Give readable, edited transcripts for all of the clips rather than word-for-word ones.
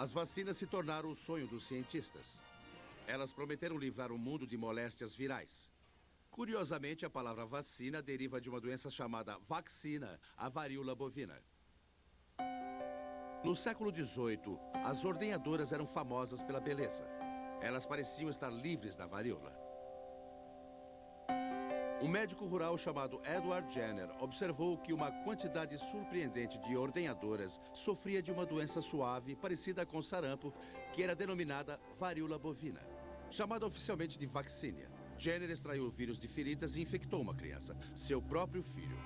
As vacinas se tornaram o sonho dos cientistas. Elas prometeram livrar o mundo de moléstias virais. Curiosamente, a palavra vacina deriva de uma doença chamada vaccina, a varíola bovina. No século XVIII, as ordenhadoras eram famosas pela beleza. Elas pareciam estar livres da varíola. Um médico rural chamado Edward Jenner observou que uma quantidade surpreendente de ordenhadoras sofria de uma doença suave parecida com sarampo, que era denominada varíola bovina, chamada oficialmente de vaccínia. Jenner extraiu o vírus de feridas e infectou uma criança, seu próprio filho.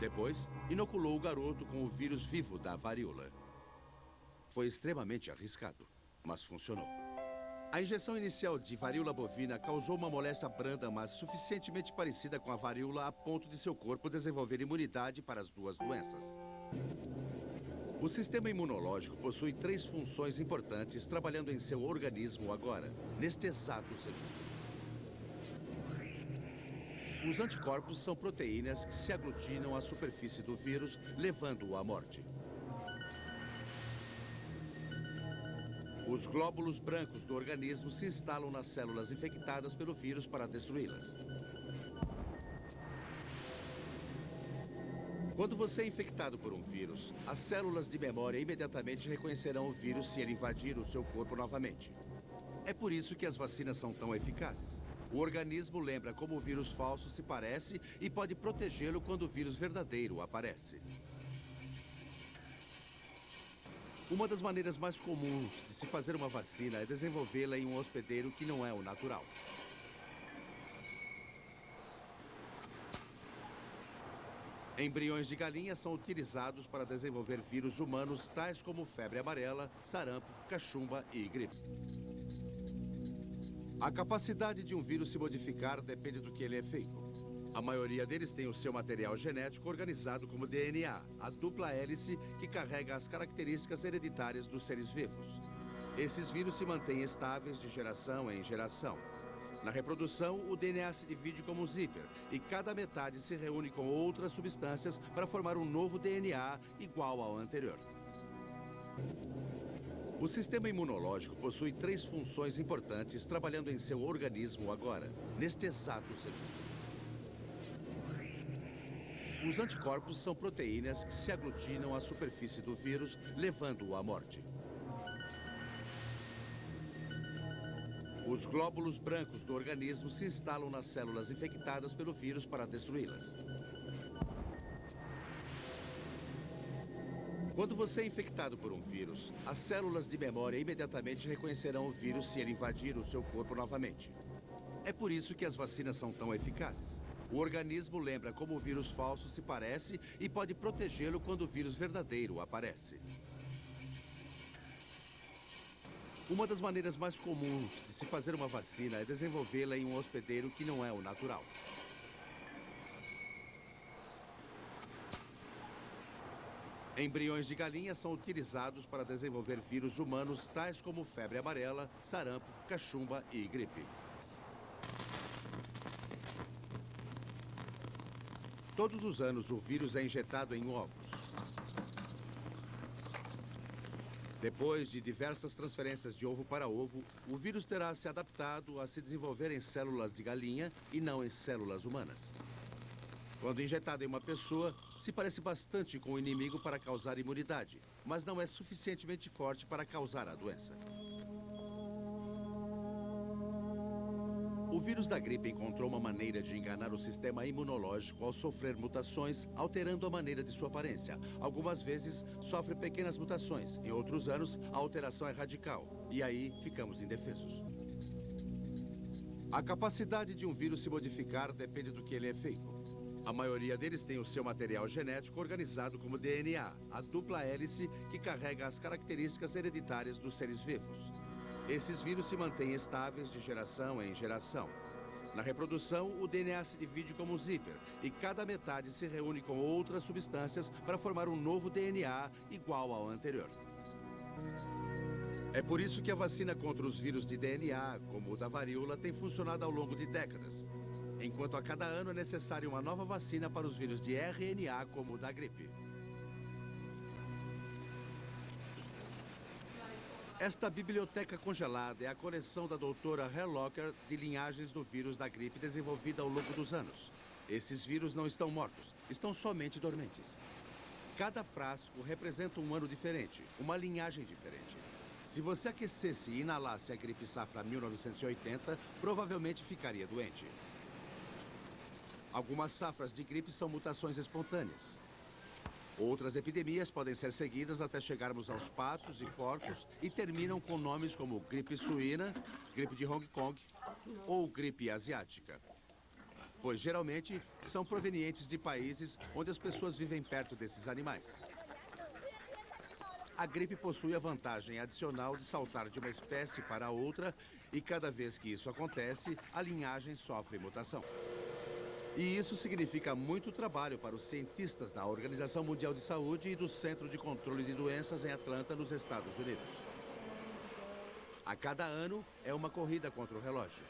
Depois, inoculou o garoto com o vírus vivo da varíola. Foi extremamente arriscado, mas funcionou. A injeção inicial de varíola bovina causou uma moléstia branda, mas suficientemente parecida com a varíola a ponto de seu corpo desenvolver imunidade para as duas doenças. O sistema imunológico possui 3 funções importantes trabalhando em seu organismo agora, neste exato segundo. Os anticorpos são proteínas que se aglutinam à superfície do vírus, levando-o à morte. Os glóbulos brancos do organismo se instalam nas células infectadas pelo vírus para destruí-las. Quando você é infectado por um vírus, as células de memória imediatamente reconhecerão o vírus se ele invadir o seu corpo novamente. É por isso que as vacinas são tão eficazes. O organismo lembra como o vírus falso se parece e pode protegê-lo quando o vírus verdadeiro aparece. Uma das maneiras mais comuns de se fazer uma vacina é desenvolvê-la em um hospedeiro que não é o natural. Embriões de galinha são utilizados para desenvolver vírus humanos tais como febre amarela, sarampo, cachumba e gripe. A capacidade de um vírus se modificar depende do que ele é feito. A maioria deles tem o seu material genético organizado como DNA, a dupla hélice que carrega as características hereditárias dos seres vivos. Esses vírus se mantêm estáveis de geração em geração. Na reprodução, o DNA se divide como um zíper e cada metade se reúne com outras substâncias para formar um novo DNA igual ao anterior. O sistema imunológico possui 3 funções importantes trabalhando em seu organismo agora, neste exato segundo. Os anticorpos são proteínas que se aglutinam à superfície do vírus, levando-o à morte. Os glóbulos brancos do organismo se instalam nas células infectadas pelo vírus para destruí-las. Quando você é infectado por um vírus, as células de memória imediatamente reconhecerão o vírus se ele invadir o seu corpo novamente. É por isso que as vacinas são tão eficazes. O organismo lembra como o vírus falso se parece e pode protegê-lo quando o vírus verdadeiro aparece. Uma das maneiras mais comuns de se fazer uma vacina é desenvolvê-la em um hospedeiro que não é o natural. Embriões de galinha são utilizados para desenvolver vírus humanos tais como febre amarela, sarampo, cachumba e gripe. Todos os anos, o vírus é injetado em ovos. Depois de diversas transferências de ovo para ovo, o vírus terá se adaptado a se desenvolver em células de galinha e não em células humanas. Quando injetado em uma pessoa, se parece bastante com o inimigo para causar imunidade, mas não é suficientemente forte para causar a doença. O vírus da gripe encontrou uma maneira de enganar o sistema imunológico ao sofrer mutações, alterando a maneira de sua aparência. Algumas vezes, sofre pequenas mutações. Em outros anos, a alteração é radical. E aí, ficamos indefesos. A capacidade de um vírus se modificar depende do que ele é feito. A maioria deles tem o seu material genético organizado como DNA, a dupla hélice que carrega as características hereditárias dos seres vivos. Esses vírus se mantêm estáveis de geração em geração. Na reprodução, o DNA se divide como um zíper e cada metade se reúne com outras substâncias para formar um novo DNA igual ao anterior. É por isso que a vacina contra os vírus de DNA, como o da varíola, tem funcionado ao longo de décadas. Enquanto a cada ano é necessária uma nova vacina para os vírus de RNA, como o da gripe. Esta biblioteca congelada é a coleção da doutora Herlocker de linhagens do vírus da gripe desenvolvida ao longo dos anos. Esses vírus não estão mortos, estão somente dormentes. Cada frasco representa um ano diferente, uma linhagem diferente. Se você aquecesse e inalasse a gripe safra 1980, provavelmente ficaria doente. Algumas safras de gripe são mutações espontâneas. Outras epidemias podem ser seguidas até chegarmos aos patos e porcos e terminam com nomes como gripe suína, gripe de Hong Kong ou gripe asiática. Pois geralmente são provenientes de países onde as pessoas vivem perto desses animais. A gripe possui a vantagem adicional de saltar de uma espécie para outra e cada vez que isso acontece, a linhagem sofre mutação. E isso significa muito trabalho para os cientistas da Organização Mundial de Saúde e do Centro de Controle de Doenças em Atlanta, nos Estados Unidos. A cada ano, é uma corrida contra o relógio.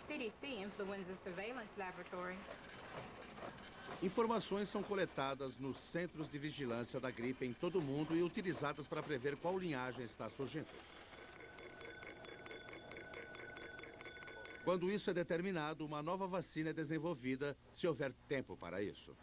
CDC Influenza Surveillance Laboratory. Informações são coletadas nos centros de vigilância da gripe em todo o mundo e utilizadas para prever qual linhagem está surgindo. Quando isso é determinado, uma nova vacina é desenvolvida, se houver tempo para isso.